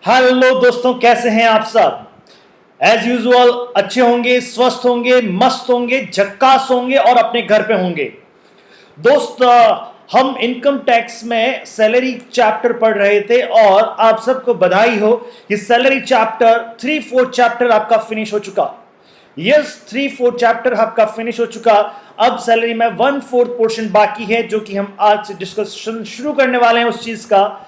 Hello दोस्तों, कैसे हैं आप सब। एज यूजुअल अच्छे होंगे, स्वस्थ होंगे, मस्त होंगे, झक्कास होंगे और अपने घर पे होंगे। दोस्त, हम इनकम टैक्स में सैलरी चैप्टर पढ़ रहे थे और आप सबको बधाई हो कि सैलरी चैप्टर 3-4 चैप्टर आपका फिनिश हो चुका। यस, 3-4 चैप्टर आपका फिनिश हो चुका। अब सैलरी में 1/4 पोर्शन बाकी है, जो कि हम आज से डिस्कशन शुरू करने वाले हैं उस चीज का।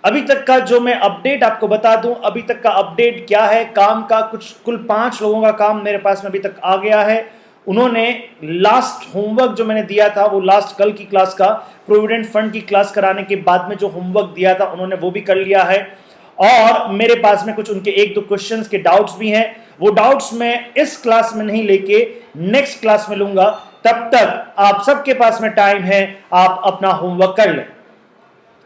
अभी तक का जो मैं अपडेट आपको बता दूं, अभी तक का अपडेट क्या है काम का। कुछ कुल 5 लोगों का काम मेरे पास में अभी तक आ गया है। उन्होंने लास्ट होमवर्क जो मैंने दिया था, वो लास्ट कल की क्लास का प्रोविडेंट फंड की क्लास कराने के बाद में जो होमवर्क दिया था, उन्होंने वो भी कर लिया है। और मेरे पास में कुछ उनके 1-2 क्वेश्चंस के डाउट्स भी हैं। वो डाउट्स मैं इस क्लास में नहीं लेके नेक्स्ट क्लास में लूंगा। तब तक आप सबके पास में टाइम है, आप अपना होमवर्क कर लें।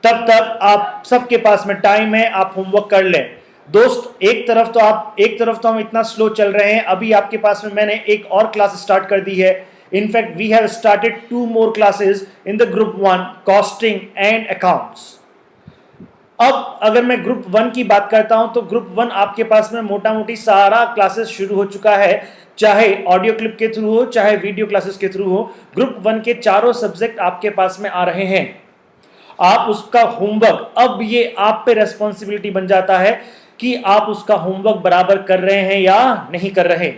तब तक आप सबके पास में टाइम है, आप होमवर्क कर लें। दोस्त, एक तरफ तो हम इतना स्लो चल रहे हैं। अभी आपके पास में मैंने एक और क्लास स्टार्ट कर दी है। In fact we have started 2 more classes in the group 1 costing and accounts. अब अगर मैं ग्रुप 1 की बात करता हूं तो ग्रुप 1 आपके पास में मोटा मोटी सारा क्लासेस शुरू हो चुका है, चाहे ऑडियो क्लिप के थ्रू हो, चाहे वीडियो क्लासेस के थ्रू हो। ग्रुप 1 के चारों सब्जेक्ट आपके पास में आ रहे हैं। आप उसका होमवर्क, अब ये आप पे रेस्पॉन्सिबिलिटी बन जाता है कि आप उसका होमवर्क बराबर कर रहे हैं या नहीं कर रहे।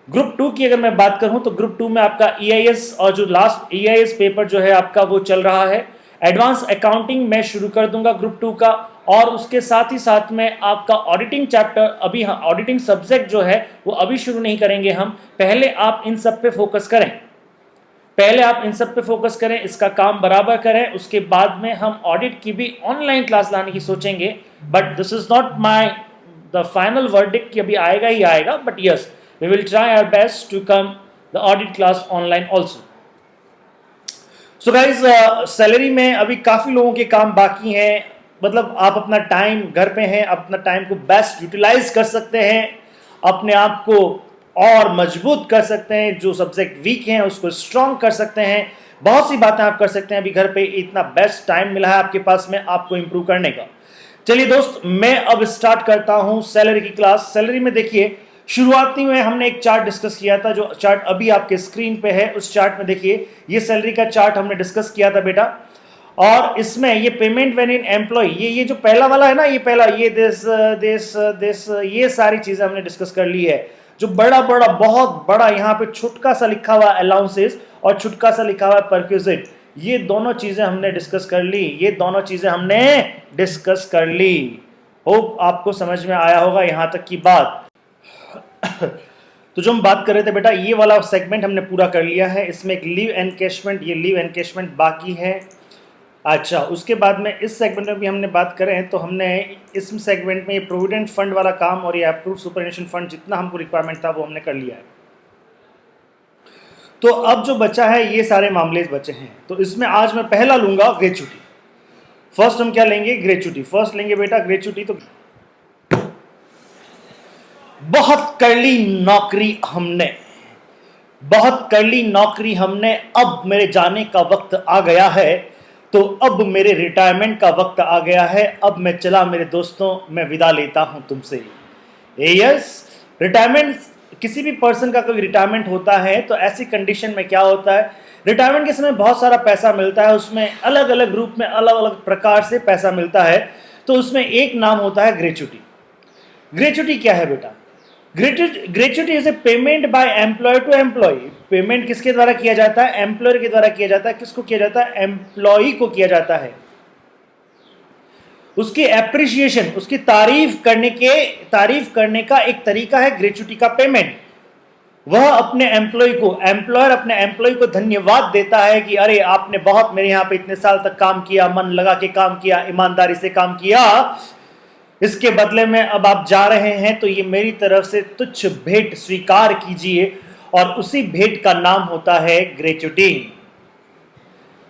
ग्रुप 2 की अगर मैं बात करूं तो ग्रुप 2 में आपका ईआईएस और जो लास्ट ईआईएस पेपर जो है आपका वो चल रहा है। एडवांस अकाउंटिंग मैं शुरू कर दूंगा ग्रुप 2 का, और उसके साथ ही साथ में आपका ऑडिटिंग चैप्टर, अभी ऑडिटिंग सब्जेक्ट जो है वो अभी शुरू नहीं करेंगे हम। पहले आप इन सब पे फोकस करें, इसका काम बराबर करें। उसके बाद में हम ऑडिट की भी ऑनलाइन क्लास लाने की सोचेंगे। But this is not my the final verdict कि अभी आएगा ही आएगा, but yes, we will try our best to come the audit class online also. So guys, salary में अभी काफ़ी लोगों के काम बाकी हैं। मतलब आप अपना टाइम घर पे हैं, अपना टाइम को बेस्ट यूटिलाइज कर सकते हैं, अपने आप को और मजबूत कर सकते हैं, जो सब्जेक्ट वीक हैं उसको स्ट्रांग कर सकते हैं। बहुत सी बातें आप कर सकते हैं। अभी घर पे इतना बेस्ट टाइम मिला है आपके पास में आपको इंप्रूव करने का। चलिए दोस्त, मैं अब स्टार्ट करता हूं सैलरी की क्लास। सैलरी में देखिए, शुरुआती में हमने एक चार्ट डिस्कस किया था, जो चार्ट अभी आपके स्क्रीन पे है। उस चार्ट में देखिए, ये सैलरी का चार्ट हमने डिस्कस किया था बेटा। और इसमें ये पेमेंट व्हेन इन एम्प्लॉय, ये जो पहला वाला है ना, ये पहला, ये दिस ये सारी चीजें हमने डिस्कस कर ली है। जो बड़ा बड़ा बहुत बड़ा यहाँ पे छुटका सा लिखा हुआ अलाउंसेस और छुटका सा लिखा हुआ परक्यूजिट, ये दोनों चीजें हमने डिस्कस कर ली। होप आपको समझ में आया होगा यहाँ तक की बात। तो जो हम बात कर रहे थे बेटा, ये वाला सेगमेंट हमने पूरा कर लिया है। इसमें एक लीव एनकैशमेंट, ये लीव एनकैशमेंट बाकी है। अच्छा, उसके बाद में इस सेगमेंट में भी हमने बात करें तो हमने इस सेगमेंट में ये प्रोविडेंट फंड वाला काम और ये अप्रूव सुपरएनुशन फंड जितना हमको रिक्वायरमेंट था वो हमने कर लिया है। तो अब जो बचा है, ये सारे मामले बचे हैं। तो इसमें आज मैं पहला लूंगा ग्रेच्युटी। फर्स्ट हम क्या लेंगे? ग्रेच्युटी फर्स्ट लेंगे बेटा। ग्रेच्युटी तो बहुत कर ली नौकरी हमने, अब मेरे जाने का वक्त आ गया है। तो अब मेरे रिटायरमेंट का वक्त आ गया है। अब मैं चला मेरे दोस्तों, मैं विदा लेता हूं तुमसे। यस, रिटायरमेंट, किसी भी पर्सन का कोई रिटायरमेंट होता है तो ऐसी कंडीशन में क्या होता है, रिटायरमेंट के समय बहुत सारा पैसा मिलता है। उसमें अलग अलग रूप में अलग अलग प्रकार से पैसा मिलता है। तो उसमें एक नाम होता है ग्रेच्युटी। ग्रेच्युटी क्या है बेटा? Gratuity is a payment by employee to employee. Payment किसके द्वारा किया जाता है? एम्प्लॉयर के द्वारा किया जाता है। किसको किया जाता है? एम्प्लॉय को किया जाता है। उसकी एप्रिसिएशन, उसकी तारीफ करने का एक तरीका है ग्रेच्युटी का पेमेंट। वह अपने एम्प्लॉयर अपने एम्प्लॉय को धन्यवाद देता है कि अरे आपने बहुत मेरे यहाँ पे इतने साल तक काम किया, मन लगा के काम किया, ईमानदारी से काम किया, इसके बदले में अब आप जा रहे हैं तो ये मेरी तरफ से तुच्छ भेंट स्वीकार कीजिए। और उसी भेंट का नाम होता है ग्रेच्युटी।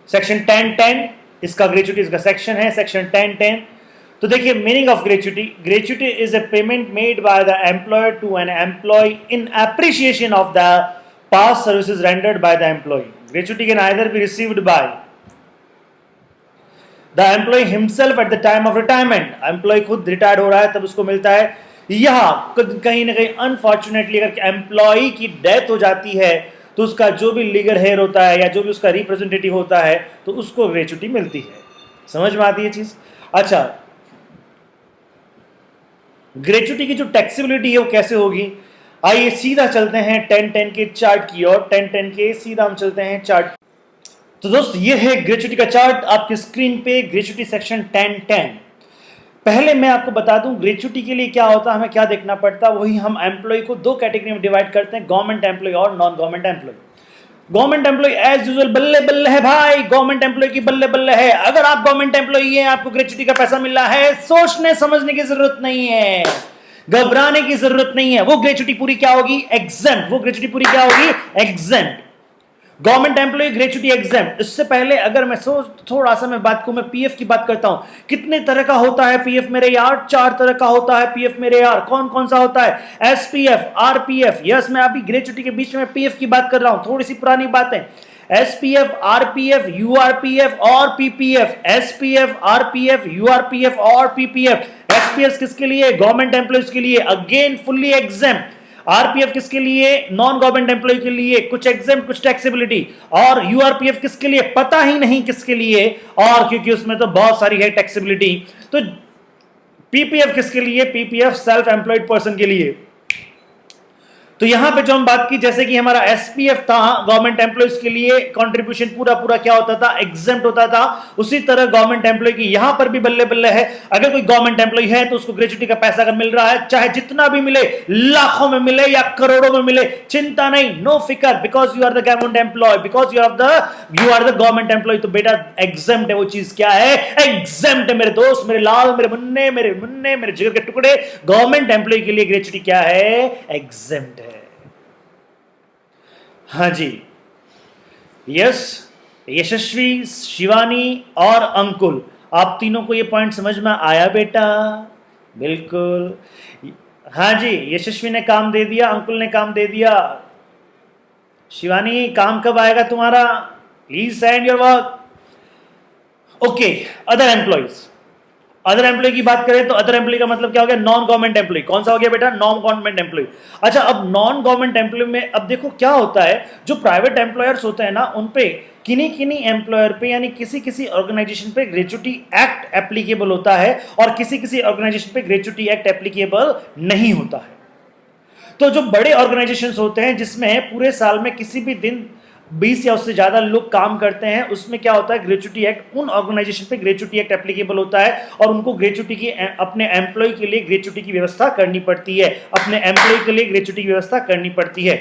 सेक्शन 10(10) इसका ग्रेच्युटी इसका सेक्शन है, सेक्शन 10(10). तो देखिए, meaning of gratuity is a payment made by the employer to an employee in appreciation of the past services rendered by the employee. Gratuity can either be received by the employee himself at the time of retirement, employee खुद retired हो रहा है तब उसको मिलता है। यह कहीं ना कहीं अनफॉर्चुनेटली अगर एम्प्लॉय की डेथ हो जाती है तो उसका जो भी लीगल हेयर होता है या जो भी उसका रिप्रेजेंटेटिव होता है तो उसको ग्रेच्युटी मिलती है। समझ में आती है चीज? अच्छा, ग्रेच्युटी की जो टैक्सेबिलिटी है वो कैसे होगी, आइए सीधा चलते हैं 10-10 के चार्ट की ओर। 10-10 के सीधा हम चलते हैं चार्ट। तो दोस्त ये है ग्रेच्युटी का चार्ट आपकी स्क्रीन पे, ग्रेच्युटी सेक्शन 10-10। पहले मैं आपको बता दूं ग्रेच्युटी के लिए क्या होता है, हमें क्या देखना पड़ता है। वही हम एम्प्लॉय को दो कैटेगरी में डिवाइड करते हैं, गवर्नमेंट एम्प्लॉय और non government employee. Government employee as usual बल्ले बल्ले है भाई, गवर्नमेंट एम्प्लॉय की बल्ले बल्ले है। अगर आप गवर्नमेंट एम्प्लॉय हैं, आपको ग्रेच्युटी का पैसा मिल रहा है, सोचने समझने की जरूरत नहीं है, घबराने की जरूरत नहीं है। वो ग्रेच्युटी पूरी क्या होगी, एग्जेम्प्ट। वो ग्रेच्युटी पूरी क्या होगी, exempt. Government employee gratuity exempt. इससे पहले अगर मैं थोड़ा सा मैं बात करूं, मैं पीएफ की बात करता हूं। कितने तरह का होता है पीएफ मेरे यार, 4 तरह का होता है पीएफ मेरे यार। कौन कौन सा होता है, एसपीएफ, आरपीएफ। यस, मैं अभी ग्रेच्युटी के बीच में पीएफ की बात कर रहा हूं, थोड़ी सी पुरानी बातें। एसपीएफ, आरपीएफ, यूआरपीएफ और पीपीएफ। एसपीएफ, आरपीएफ, यूआरपीएफ और पीपीएफ। एसपीएफ किसके लिए, गवर्नमेंट एम्प्लॉयज के लिए, अगेन फुल्ली एग्जेम्प्ट। आरपीएफ किसके लिए, नॉन गवर्नमेंट एम्प्लॉय के लिए, कुछ एग्जेम्प्ट कुछ टैक्सेबिलिटी। और यूआरपीएफ किसके लिए, पता ही नहीं किसके लिए, और क्योंकि उसमें तो बहुत सारी है टैक्सेबिलिटी। तो पीपीएफ किसके लिए, पीपीएफ सेल्फ एम्प्लॉयड पर्सन के लिए। तो यहां पे जो हम बात की, जैसे कि हमारा एसपीएफ था गवर्नमेंट एम्प्लॉयज के लिए, कंट्रीब्यूशन पूरा पूरा क्या होता था, एग्जेम्प्ट होता था। उसी तरह गवर्नमेंट एम्प्लॉय की यहां पर भी बल्ले बल्ले है। अगर कोई गवर्नमेंट एम्प्लॉय है तो उसको ग्रेच्युटी का पैसा अगर मिल रहा है, चाहे जितना भी मिले, लाखों में मिले या करोड़ों में मिले, चिंता नहीं, नो फिकर, because you are the government employee, because you are the government employee. तो बेटा एग्जेम्प्ट है। वो चीज क्या है, एग्जेम्प्ट है मेरे दोस्त, मेरे लाल, मेरे मुन्ने, मेरे जिगर के टुकड़े। गवर्नमेंट एम्प्लॉय के लिए ग्रेच्युटी क्या है, एग्जेम्प्ट है। हाँ जी, यस, यशस्वी, शिवानी और अंकुल, आप तीनों को ये पॉइंट समझ में आया बेटा? बिल्कुल। हाँ जी, यशस्वी ने काम दे दिया, अंकुल ने काम दे दिया। शिवानी काम कब आएगा तुम्हारा, please send your work. Okay, other employees. Other employee की बात करें तो अदर एम्प्लॉय का मतलब क्या हो गया, नॉन गवर्नमेंट एम्प्लॉय। कौन सा हो गया बेटा, नॉन गवर्नमेंट एम्प्लॉय। अच्छा, अब नॉन गवर्नमेंट एम्प्लॉय में अब देखो क्या होता है, जो प्राइवेट एम्प्लॉयर्स होते हैं ना, उन पे किन्हीं एम्प्लॉयर पे यानी किसी किसी ऑर्गेनाइजेशन पे ग्रेच्युटी एक्ट एप्लीकेबल होता है और किसी किसी ऑर्गेनाइजेशन पे ग्रेच्युटी एक्ट एप्लीकेबल नहीं होता है। तो जो बड़े ऑर्गेनाइजेशंस होते हैं जिसमें पूरे साल में किसी भी दिन 20 या उससे ज्यादा लोग काम करते हैं, उसमें क्या होता है, ग्रेच्युटी एक्ट, उन ऑर्गेनाइजेशन पे ग्रेच्युटी एक्ट एप्लीकेबल होता है और उनको ग्रेच्युटी की, अपने एम्प्लॉय के लिए ग्रेच्युटी की व्यवस्था करनी पड़ती है, अपने एम्प्लॉय के लिए ग्रेच्युटी की व्यवस्था करनी पड़ती है।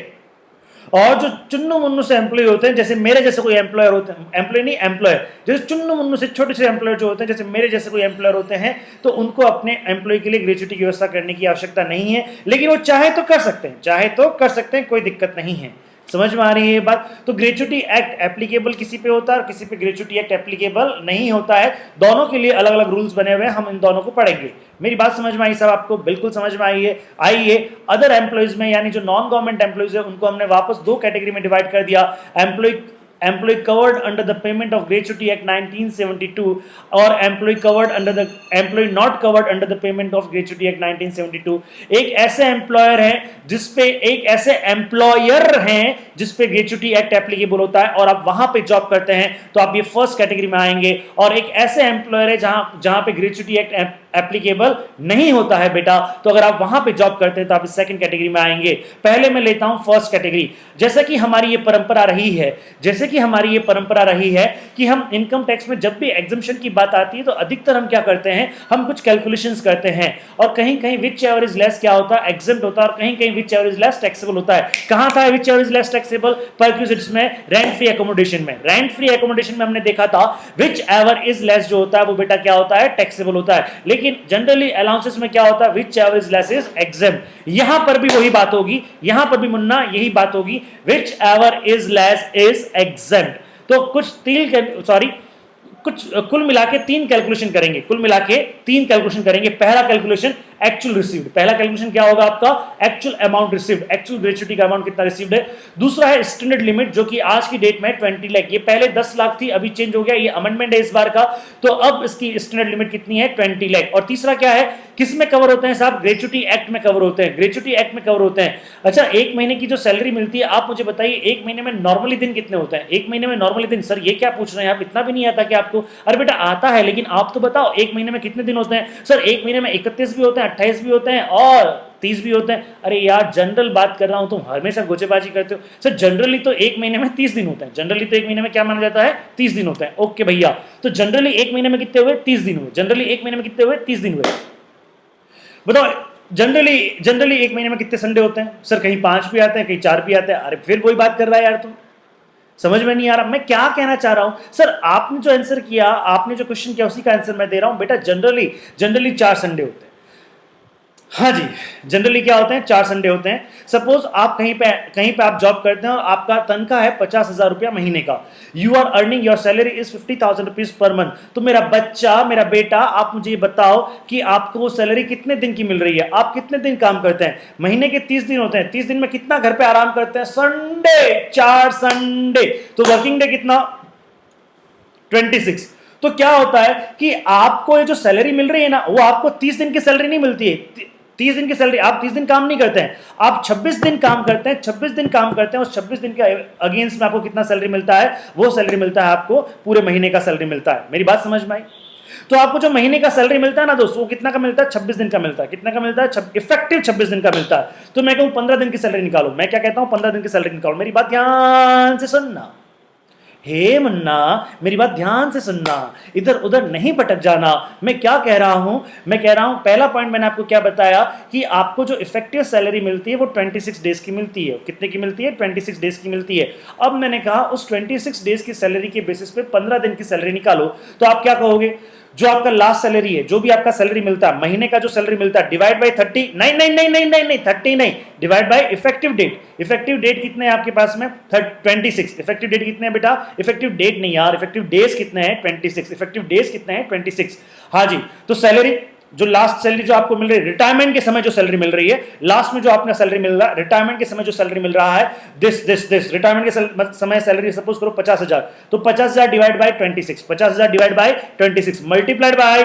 और जो चुन्नू मुन्नू से एम्प्लॉय होते हैं, जैसे मेरे जैसे कोई एम्प्लॉयर होते हैं, एम्प्लॉय नहीं एम्प्लॉयर, जैसे चुन्नू मुन्नू से छोटे से एम्प्लॉयर जो होते हैं, जैसे मेरे जैसे कोई एम्प्लॉयर होते हैं, तो उनको अपने एम्प्लॉय के लिए ग्रेच्युटी की व्यवस्था करने की आवश्यकता नहीं है, लेकिन वो चाहे तो कर सकते हैं, चाहे तो कर सकते हैं, कोई दिक्कत नहीं है। समझ में आ रही है ये बात? तो ग्रेच्युटी एक्ट एप्लीकेबल किसी पे होता है और किसी पे ग्रेच्युटी एक्ट एप्लीकेबल नहीं होता है। दोनों के लिए अलग अलग रूल्स बने हुए हैं, हम इन दोनों को पढ़ेंगे। मेरी बात समझ में आई सब आपको? बिल्कुल समझ में आई है। आइए, अदर एम्प्लॉयज में यानी जो नॉन गवर्नमेंट एम्प्लॉयज है, उनको हमने वापस दो कैटेगरी में डिवाइड कर दिया। Employee covered under the payment of gratuity act 1972 और employee not covered under the payment of gratuity act 1972। एक ऐसे एम्प्लॉयर है जिसपे, एक ऐसे एम्प्लॉयर हैं जिसपे ग्रेच्युटी एक्ट एप्लीकेबल होता है और आप वहां पे जॉब करते हैं तो आप ये फर्स्ट कैटेगरी में आएंगे। और एक ऐसे एम्प्लॉयर है जहां पे ग्रेच्युटी एक्ट एप्लीकेबल नहीं होता है बेटा, तो अगर आप वहां पे जॉब करते हैं तो आप इस सेकंड कैटेगरी में आएंगे। पहले मैं लेता हूं फर्स्ट कैटेगरी। जैसा कि हमारी ये परंपरा रही है कि हम इनकम टैक्स में जब भी एग्जम्पशन की बात आती है तो अधिकतर हम क्या करते हैं, हम कुछ कैलकुलेशंस करते हैं और कहीं कहीं विच एवर इज लेस क्या होता है, एग्जम्प्ट होता है, और कहीं कहीं which ever is less taxable होता है। कहां था which ever is less taxable? Perquisites में, रेंट फ्री एकोमोडेशन में। रेंट फ्री एकोमोडेशन में हमने देखा था विच एवर इज लेस जो होता है वो बेटा क्या होता है, टैक्सेबल होता है। लेकिन जनरली अलाउंसेस में क्या होता है, which ever is less is exempt. यहां पर भी वही बात होगी, यहां पर भी मुन्ना यही बात होगी, which ever is less is exempt. तो कुल मिला के तीन कैलकुलेशन करेंगे, पहला कैलकुलेशन एक्चुअल रिसीव्ड। पहला कैलकुलेशन क्या होगा आपका, actual amount received, actual gratuity का अमाउंट कितना रिसीव्ड है। दूसरा है स्टैंडर्ड लिमिट, जो कि आज की डेट में 20 लाख, ये पहले 10 लाख थी, अभी चेंज हो गया, ये अमेंडमेंट है इस बार का, तो अब इसकी स्टैंडर्ड लिमिट कितनी है, 20 लाख। और तीसरा क्या है, किस में कवर होते हैं साहब, ग्रेच्युटी एक्ट में कवर होते हैं, ग्रेच्युटी एक्ट में कवर होते हैं। अच्छा, एक महीने की जो सैलरी मिलती है, आप मुझे बताइए एक महीने में नॉर्मली दिन कितने होते हैं, एक महीने में नॉर्मली दिन, सर ये क्या पूछ रहे हैं आप, इतना भी नहीं आता कि आपको, अरे बेटा आता है, लेकिन आप तो बताओ एक महीने में कितने दिन होते हैं, सर एक महीने में 31 भी होते हैं, 28 भी होते हैं और 30 भी होते हैं। अरे यार जनरल बात कर रहा हूं, तुम हमेशा गोचेबाजी करते हो। सर जनरली तो एक महीने में 30 दिन होते हैं, जनरली तो एक महीने में क्या माना जाता है, 30 दिन होते हैं। ओके भैया, तो जनरली एक महीने में कितने हुए, 30 दिन हुए, जनरली एक महीने में कितने हुए, 30 दिन हुए। बताओ जनरली एक महीने में कितने संडे होते हैं, सर कहीं 5 भी आते हैं, कहीं 4 भी आते हैं। अरे फिर वही बात कर रहा है यार, तुम समझ में नहीं आ रहा मैं क्या कहना चाह रहा हूं। सर आपने जो आंसर किया, आपने जो क्वेश्चन किया, उसी का आंसर मैं दे रहा हूं बेटा। जनरली 4 संडे होते हैं। हाँ जी, जनरली क्या होते हैं, 4 संडे होते हैं। सपोज आप कहीं पे आप जॉब करते हैं और आपका तनख्वाह है 50,000 रुपया महीने का। You are earning, your salary is 50,000 rupees per month. तो मेरा बच्चा, मेरा बेटा, आप मुझे ये बताओ कि आपको वो सैलरी कितने दिन की मिल रही है, आप कितने दिन काम करते हैं। महीने के 30 दिन होते हैं, 30 दिन में कितना घर पे आराम करते हैं, संडे, 4 संडे। तो वर्किंग डे कितना, 26। तो क्या होता है कि आपको ये जो सैलरी मिल रही है ना, वो आपको 30 दिन की सैलरी नहीं मिलती है। 30 दिन की सैलरी, आप 30 दिन काम नहीं करते हैं, आप 26 दिन काम करते हैं, 26 दिन काम करते हैं, उस 26 दिन के अगेंस्ट में आपको कितना सैलरी मिलता है, वो सैलरी मिलता है आपको पूरे महीने का सैलरी मिलता है। मेरी बात समझ में आई। तो आपको जो महीने का सैलरी मिलता है ना दोस्तों, वो कितना का मिलता है, 26 दिन का मिलता है। कितना का मिलता है, इफेक्टिव 26 दिन का मिलता है। तो मैं कहूं 15 दिन की सैलरी निकालो, मैं क्या कहता हूं, 15 दिन की सैलरी निकालो। मेरी बात ध्यान से सुनना, हे मुन्ना मेरी बात ध्यान से सुनना, इधर उधर नहीं भटक जाना। मैं क्या कह रहा हूं, मैं कह रहा हूं पहला पॉइंट मैंने आपको क्या बताया कि आपको जो इफेक्टिव सैलरी मिलती है वो 26 डेज की मिलती है। कितने की मिलती है, 26 डेज की मिलती है। अब मैंने कहा उस 26 डेज की सैलरी के बेसिस पे 15 दिन की सैलरी निकालो। तो आप क्या कहोगे, जो आपका लास्ट सैलरी है, जो भी आपका सैलरी मिलता है, महीने का जो सैलरी मिलता है, डिवाइड बाय 30, नहीं 30 नहीं, divide by effective date. Effective date कितने हैं आपके पास में, 26। इफेक्टिव डेट कितने हैं बेटा, इफेक्टिव डेट नहीं यार, इफेक्टिव डेज कितने हैं, 26। इफेक्टिव डेज कितने हैं, 26। हाँ जी, तो सैलरी, जो लास्ट सैलरी जो आपको मिल रही है, रिटायरमेंट के समय जो सैलरी मिल रही है, लास्ट में जो आपने सैलरी मिल रहा है, रिटायरमेंट के समय जो सैलरी मिल रहा है, दिस रिटायरमेंट के समय सैलरी सपोज करो 50,000, तो 50,000 divide by 26, 50,000 divide by 26 multiplied by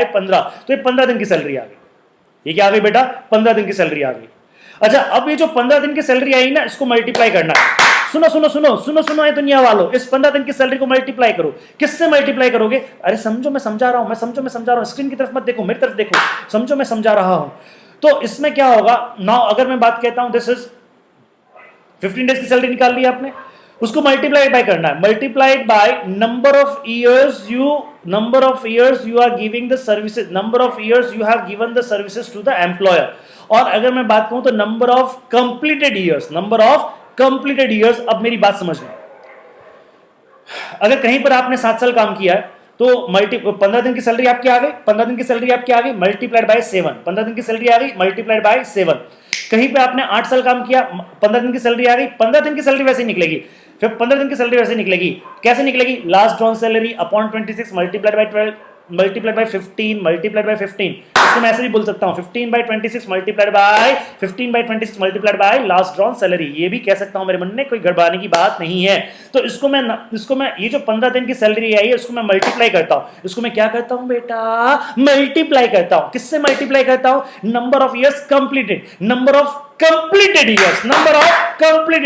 15, तो ये 15 दिन की सैलरी आ गई। ये क्या आ गई बेटा, 15 दिन की सैलरी आ गई। अच्छा, अब ये जो 15 दिन की सैलरी आई ना, इसको मल्टीप्लाई करना है। सुनो है दुनिया वालों, इस 15 दिन की सैलरी को मल्टीप्लाई करो। किससे मल्टीप्लाई करोगे, अरे समझो, मैं समझा रहा हूं, स्क्रीन की तरफ मत देखो, मेरी तरफ देखो, समझो मैं समझा रहा हूं। तो इसमें क्या होगा, नाउ अगर मैं बात कहता हूं दिस इज 15 डेज की सैलरी निकाल ली आपने, उसको मल्टीप्लाई बाय करना है, multiplied by number of years you are giving the services, number of years you have given the services to the employer. और अगर मैं बात कहूं तो नंबर ऑफ कंप्लीटेड ईयर्स। अब मेरी बात समझना, अगर कहीं पर आपने 7 साल काम किया है तो 15 दिन की सैलरी आपकी आ गई, 15 दिन की सैलरी आपकी आ गई मल्टीप्लाइड बाय 7, 15 दिन की सैलरी आ गई मल्टीप्लाइड बाय 7। कहीं पे आपने 8 साल काम किया, 15 दिन की सैलरी आ गई, 15 दिन की सैलरी वैसे ही निकलेगी, फिर 15 दिन की सैलरी वैसे निकलेगी। कैसे निकलेगी, last drawn salary upon 26 multiplied by 12 multiplied by 15 इसको मैं ऐसे भी बोल सकता हूं 15 by 26 multiplied by last drawn salary. ये भी कह सकता हूं मेरे मन में, कोई गड़बड़ाने की बात नहीं है। तो इसको मैं ये जो 15 दिन की सैलरी आई है उसको मैं मल्टीप्लाई करता हूं। इसको मैं क्या करता हूं बेटा, मल्टीप्लाई करता हूं। किससे मल्टीप्लाई करता हूं, number of years completed, number of completed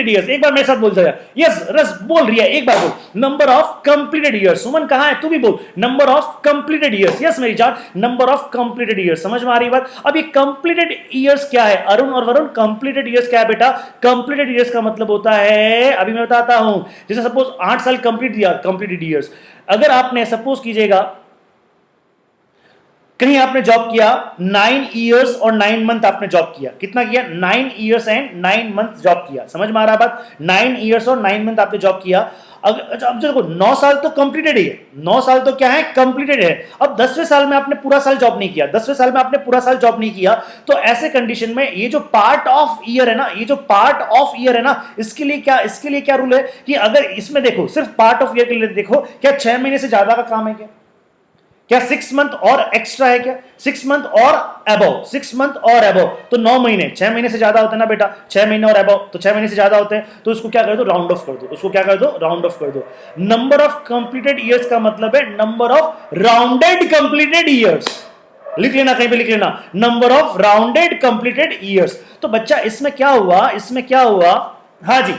years. एक बार मेरे साथ बोल जाएगा, यस रस बोल रही है, एक बार बोल, नंबर ऑफ कंप्लीटेड ईयर्स। सुमन कहां है, तू भी बोल, number of completed years. Yes मेरी जान, नंबर ऑफ कंप्लीटेड ईयर्स। समझ में आ रही बात। अब ये कंप्लीटेड ईयर्स क्या है, अरुण और वरुण, कंप्लीटेड ईयर्स क्या है बेटा, कंप्लीटेड ईयर्स का मतलब होता है, अभी मैं बताता हूं, जैसे सपोज 8 साल कंप्लीटेड ईयर्स। अगर आपने सपोज कीजिएगा कहीं आपने जॉब किया 9 इयर्स और 9 मंथ आपने जॉब किया, कितना किया, 9 इयर्स एंड 9 मंथ जॉब किया। समझ में आ रहा बात, 9 इयर्स और 9 मंथ आपने जॉब किया। अब देखो 9 साल तो कंप्लीटेड ही है, 9 साल तो क्या है, कंप्लीटेड है। अब 10वें साल में आपने पूरा साल जॉब नहीं किया, 10वें साल में आपने पूरा साल जॉब नहीं किया, तो ऐसे कंडीशन में ये जो पार्ट ऑफ ईयर है ना, इसके लिए क्या रूल है कि अगर इसमें देखो सिर्फ पार्ट ऑफ ईयर के लिए देखो, क्या 6 महीने से ज्यादा का काम है क्या, क्या 6 मंथ और एक्स्ट्रा है क्या? 6 मंथ और अबव, 6 मंथ और अबव तो 9 महीने, 6 महीने से ज्यादा होते हैं ना बेटा, 6 महीने और अबव तो 6 महीने से ज्यादा होते हैं, तो इसको क्या कर दो, राउंड ऑफ कर दो, उसको क्या कर दो, राउंड ऑफ कर दो। नंबर ऑफ कंप्लीटेड ईयर्स का मतलब है number of rounded completed years, लिख लेना, कहीं पे लिख लेना, number of rounded completed years. तो बच्चा इसमें क्या हुआ, इसमें क्या हुआ, हाँ जी,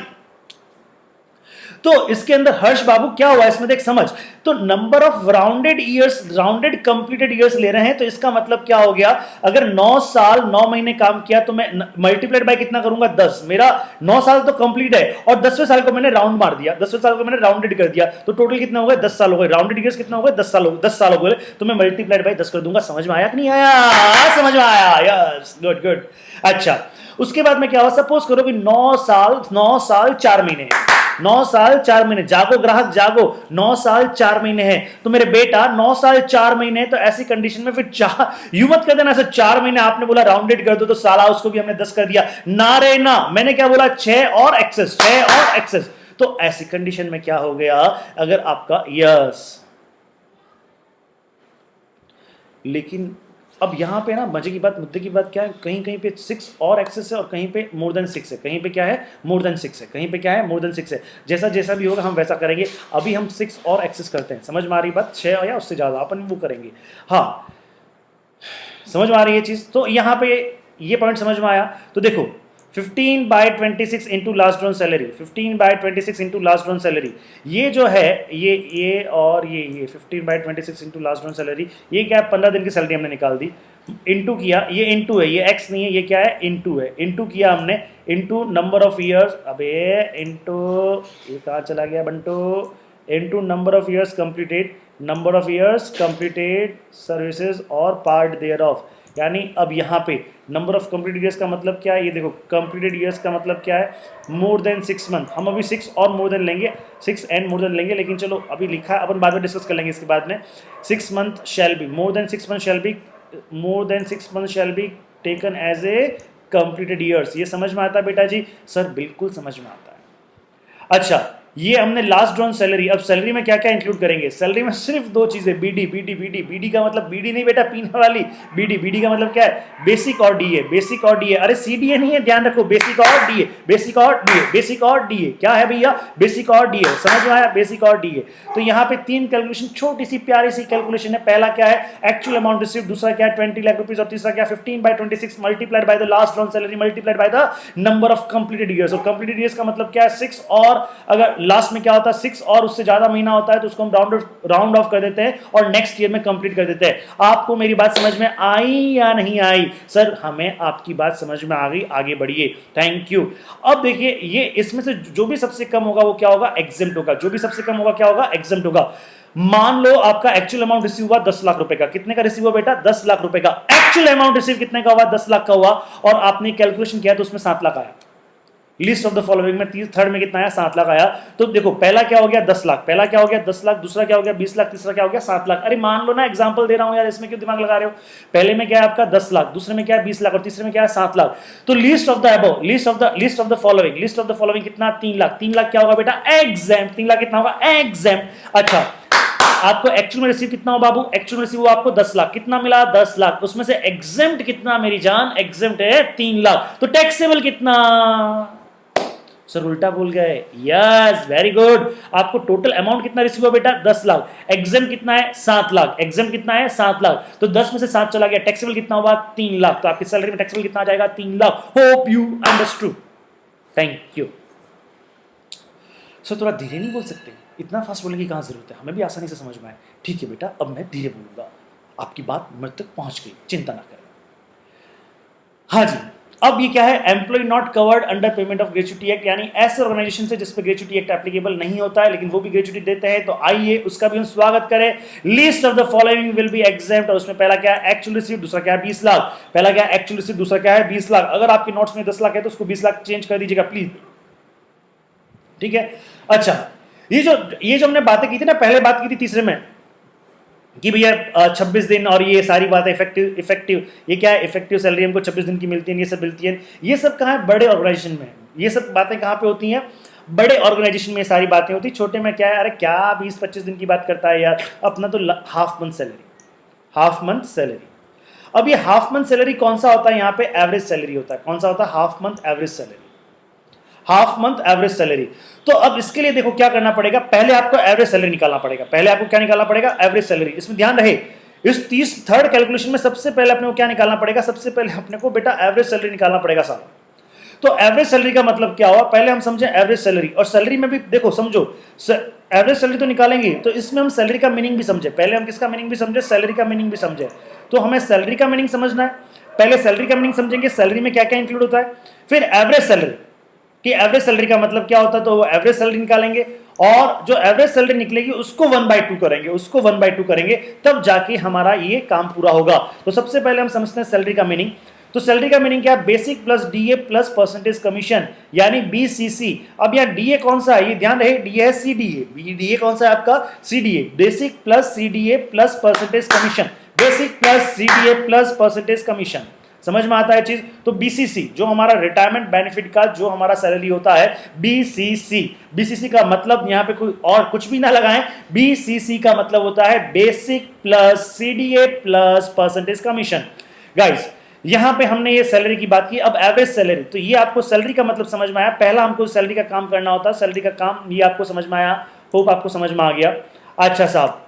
तो इसके अंदर हर्ष बाबू क्या हुआ इसमें देख समझ, तो number of rounded years, rounded completed years ले रहे हैं, तो इसका मतलब क्या हो गया, अगर 9 साल 9 महीने काम किया तो मैं मल्टीप्लाइड बाय कितना करूंगा, 10, मेरा 9 साल तो कंप्लीट है और 10वें साल को मैंने राउंड मार दिया, 10वें साल को मैंने राउंडेड कर दिया, तो टोटल कितना हो गया, 10 साल हो गए, राउंडेड ईयर्स कितना हो गया, 10 साल हो गए, 10 साल हो गए, तो मैं मल्टीप्लाइड बाय 10 कर दूंगा। समझ में आया कि नहीं आया, समझ में आया, यस, गुड गुड। अच्छा, उसके बाद में क्या हुआ, सपोज करो कि 9 साल 4 महीने, 9 साल 4 महीने, जागो ग्राहक जागो, 9 साल 4 महीने है, तो मेरे बेटा 9 साल 4 महीने, तो ऐसी कंडीशन में फिर यू मत कर देना ऐसे 4 महीने, आपने बोला राउंडेड कर दो तो साला उसको भी हमने 10 कर दिया ना रे ना, मैंने क्या बोला, 6 और एक्सेस, 6 और एक्सेस, तो ऐसी कंडीशन में क्या हो गया, अगर आपका यस, लेकिन अब यहां पे ना मजे की बात, मुद्दे की बात क्या है, कहीं कहीं पे 6 और एक्सेस है और कहीं पे मोर देन 6 है, कहीं पे क्या है, मोर देन 6 है, कहीं पे क्या है, मोर देन 6 है, जैसा जैसा भी होगा हम वैसा करेंगे। अभी हम 6 और एक्सेस करते हैं, समझ में आ रही बात, 6 या उससे ज्यादा अपन वो करेंगे, हाँ समझ में आ रही है चीज। तो यहां पे ये पॉइंट समझ में आया, तो देखो 15/26 into last drawn salary, 15/26 into last drawn salary, ये जो है ये और ये 15/26 इंटू लास्ट ड्रॉन सैलरी, ये क्या है, 15 दिन की सैलरी हमने निकाल दी, इंटू किया, ये इंटू है, ये एक्स नहीं है, ये क्या है, इंटू है, इंटू किया हमने, इंटू नंबर ऑफ ईयर्स, अबे इंटू, ये कहाँ चला गया Bantu, into number of years completed, number of years completed services और पार्ट देयर ऑफ, यानी अब यहाँ पे नंबर ऑफ कंप्लीटेड ईयर्स का मतलब क्या है, ये देखो कंप्लीटेड ईयर्स का मतलब क्या है, मोर देन 6 मंथ, हम अभी 6 और मोर देन लेंगे, 6 एंड मोर देन लेंगे, लेकिन चलो अभी लिखा है, अपन बाद में डिस्कस कर लेंगे इसके बाद में। 6 month shall be, more than 6 month shall be, more than 6 month shall be taken as a completed years. ये समझ में आता है बेटा जी? सर बिल्कुल समझ में आता है। अच्छा, ये हमने लास्ट ड्रॉन सैलरी, अब सैलरी में क्या क्या इंक्लूड करेंगे, सैलरी में सिर्फ 2 चीजें, बीडी, बीडी, बीडी, बीडी का मतलब बीडी नहीं बेटा पीने वाली, बीडी, बीडी का मतलब क्या है, बेसिक और डीए, बेसिक और डीए, अरे सीडीए नहीं है, ध्यान रखो, बेसिक और डीए, बेसिक और डीए, बेसिक और डीए, क्या है भैया, बेसिक और डीए, समझ में आया, बेसिक और डीए। तो यहाँ पे 3 कैलकुलेशन, छोटी सी प्यारी सी कैलकुलेशन है। पहला क्या है, एक्चुअल अमाउंट रिसीव्ड, दूसरा क्या है 20 लाख रुपीज, और तीसरा क्या 15/26 multiplied by the last drawn salary multiplied by the number of completed years. और कंप्लीटेड ईयर्स का मतलब क्या है, 6, और अगर लास्ट में क्या होता है 6 और उससे ज्यादा महीना होता है तो उसको हम राउंड ऑफ कर देते हैं और नेक्स्ट ईयर में कंप्लीट कर देते हैं। आपको मेरी बात समझ में आई या नहीं आई? सर हमें आपकी बात समझ में आ गई, आगे बढ़िए, थैंक यू। अब देखिए, ये इसमें से जो भी सबसे कम होगा वो क्या होगा, एग्जेम्प्ट होगा, जो भी सबसे कम होगा क्या होगा, एग्जेम्प्ट होगा। मान लो आपका एक्चुअल अमाउंट रिसीव हुआ 10 लाख रुपए का, कितने का रिसीव हुआ बेटा, 10 लाख रुपए का एक्चुअल अमाउंट रिसीव कितने का हुआ, 10 लाख का हुआ, और आपने कैलकुलेशन किया तो उसमें 7 लाख आया। लिस्ट ऑफ द फॉलोइंग में थर्ड में कितना आया, 7 लाख आया। तो देखो पहला क्या हो गया, 10 लाख, पहला क्या हो गया 10 लाख, दूसरा क्या हो गया 20 लाख, तीसरा क्या हो गया 7 लाख। अरे मान लो ना, एग्जांपल दे रहा हूं यार, इसमें क्यों दिमाग लगा रहे हो। पहले में क्या है आपका 10 लाख, दूसरे में क्या है 20 लाख, और तीसरे में क्या है 7 लाख। तो list of the above, list of the following, list of the following कितना, 3 लाख। 3 लाख क्या होगा बेटा, एग्जेम्प्ट। 3 लाख कितना होगा, एग्जेम्प्ट। अच्छा, आपको एक्चुअल में रिसीव कितना हो बाबू, एक्चुअल में रिसीव हुआ आपको 10 लाख, कितना मिला 10 लाख, उसमें से एग्जेम्प्ट कितना मेरी जान, एग्जेम्प्ट है 3 लाख। तो टैक्सेबल कितना, सर उल्टा बोल गए, यस वेरी गुड। आपको टोटल अमाउंट कितना रिसीव हुआ बेटा, 10 लाख, एग्जेम्प्ट कितना है 7 लाख, एग्जेम्प्ट कितना है 7 लाख, तो 10 में से 7 चला गया, टैक्सेबल कितना हुआ 3 लाख। तो आपकी सैलरी में टैक्सेबल कितना आ जाएगा, 3 lakh. Hope you understood, thank you. Sir थोड़ा धीरे नहीं बोल सकते, इतना फास्ट बोलने की कहां जरूरत है, हमें भी आसानी से समझ में आए। ठीक है बेटा, अब मैं धीरे बोलूंगा, आपकी बात मुझ तक पहुंच गई, चिंता ना करें। हाँ जी, अब ये क्या है, employee not covered under payment of gratuity act, यानी ऐसे ऑर्गेनाइजेशन से जिस पे ग्रेच्युटी एक्ट एप्लीकेबल नहीं होता है लेकिन वो भी ग्रेच्युटी देते हैं, तो आइए उसका भी हम स्वागत करें। List of the following will be exempt, और उसमें पहला क्या है एक्चुअल रिसीव, दूसरा क्या है 20 लाख, पहला क्या है एक्चुअल रिसीव, दूसरा क्या है 20 लाख। अगर आपके नोट्स में 10 लाख है तो उसको 20 लाख चेंज कर दीजिएगा प्लीज, ठीक है। अच्छा, ये जो हमने बातें की थी ना, पहले बात की थी तीसरे में कि भैया 26 दिन और ये सारी बातें इफेक्टिव, ये क्या है, इफेक्टिव सैलरी हमको 26 दिन की मिलती है, ये सब मिलती है, ये सब कहाँ है, बड़े ऑर्गेनाइजेशन में। ये सब बातें कहाँ पे होती हैं, बड़े ऑर्गेनाइजेशन में सारी बातें होती, छोटे में क्या है, अरे क्या 20-25 दिन की बात करता है यार, अपना तो half month salary, half month salary. अब ये हाफ मंथ सैलरी कौन सा होता है, यहां पे एवरेज सैलरी होता है। कौन सा होता है, half month average salary, half month average salary. तो अब इसके लिए देखो क्या करना पड़ेगा, पहले आपको एवरेज सैलरी निकालना पड़ेगा। पहले आपको क्या निकालना पड़ेगा, एवरेज सैलरी। इसमें ध्यान रहे, इस 30 कैलकुलेशन में सबसे पहले अपने को क्या निकालना पड़ेगा, सबसे पहले अपने को बेटा एवरेज सैलरी निकालना पड़ेगा सारा। तो एवरेज सैलरी का मतलब क्या हुआ, पहले हम समझे एवरेज सैलरी। और सैलरी में भी देखो समझो, एवरेज सैलरी तो निकालेंगे तो इसमें हम सैलरी का मीनिंग भी समझे। पहले हम किसका मीनिंग भी समझे, सैलरी का मीनिंग भी समझे। तो हमें सैलरी का मीनिंग समझना है, पहले सैलरी का मीनिंग समझेंगे, सैलरी में क्या क्या इंक्लूड होता है, फिर एवरेज सैलरी कि एवरेज सैलरी का मतलब क्या होता है, तो वो एवरेज सैलरी निकालेंगे। और जो एवरेज सैलरी निकलेगी उसको 1/2 करेंगे, उसको 1/2 करेंगे, तब जाके हमारा ये काम पूरा होगा। तो सबसे पहले हम समझते हैं सैलरी का मीनिंग। तो सैलरी का मीनिंग क्या है, basic plus DA plus percentage commission, यानी बीसीसी। अब यहाँ डीए कौन सा है, ये ध्यान रहे, डीए है सीडीए। डीए कौन सा है आपका, CDA, basic plus CDA plus percentage commission, basic plus CDA plus percentage commission. समझ में आता है चीज। तो बीसीसी जो हमारा रिटायरमेंट बेनिफिट का जो हमारा सैलरी होता है, बीसीसी। बीसीसी का मतलब यहां पे कोई और कुछ भी ना लगाएं, बीसीसी का मतलब होता है basic plus CDA plus percentage commission. Guys यहां पे हमने ये सैलरी की बात की। अब एवरेज सैलरी, तो ये आपको सैलरी का मतलब समझ में आया। पहला हमको सैलरी का काम करना होता है, सैलरी का काम ये आपको समझ में आया, होप आपको समझ में आ गया। अच्छा साहब,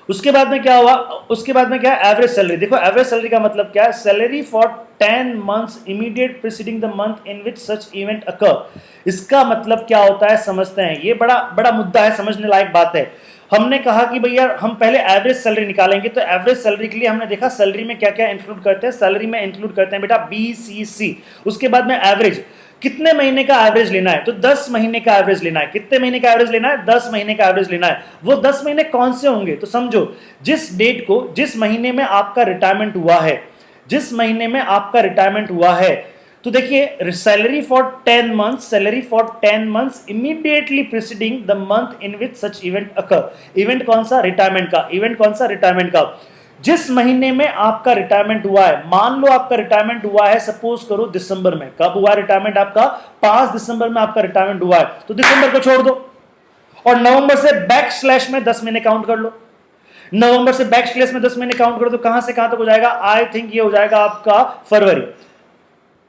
उसके बाद में क्या हुआ, उसके बाद में क्या है, एवरेज सैलरी। देखो एवरेज सैलरी का मतलब क्या है, salary for 10 months immediate preceding the month in which such event occur. इसका मतलब क्या होता है समझते हैं, ये बड़ा बड़ा मुद्दा है, समझने लायक बात है। हमने कहा कि भैया हम पहले एवरेज सैलरी निकालेंगे, तो एवरेज सैलरी के लिए हमने देखा सैलरी में क्या क्या इंक्लूड करते हैं। सैलरी में इंक्लूड करते हैं बेटा बीसीसी। उसके बाद में एवरेज, कितने महीने का एवरेज लेना है, तो 10 महीने का एवरेज लेना है। कितने महीने का एवरेज लेना है, 10 महीने का एवरेज लेना है। वो 10 महीने कौन से होंगे, तो समझो जिस डेट को, जिस महीने में आपका रिटायरमेंट हुआ है, जिस महीने में आपका रिटायरमेंट हुआ है, तो देखिए salary for 10 months, salary for 10 months immediately preceding the month in which such event occur. Event कौन सा, रिटायरमेंट का। इवेंट कौन सा, रिटायरमेंट का। जिस महीने में आपका रिटायरमेंट हुआ है, मान लो आपका रिटायरमेंट हुआ है, सपोज करो दिसंबर में। कब हुआ रिटायरमेंट आपका, 5 दिसंबर में आपका रिटायरमेंट हुआ है, तो दिसंबर को छोड़ दो और नवंबर से बैक स्लैश में 10 महीने काउंट कर लो। नवंबर से बैक स्लैश में 10 महीने काउंट करो तो कहां से कहां तक हो जाएगा, आई थिंक ये हो जाएगा आपका फरवरी।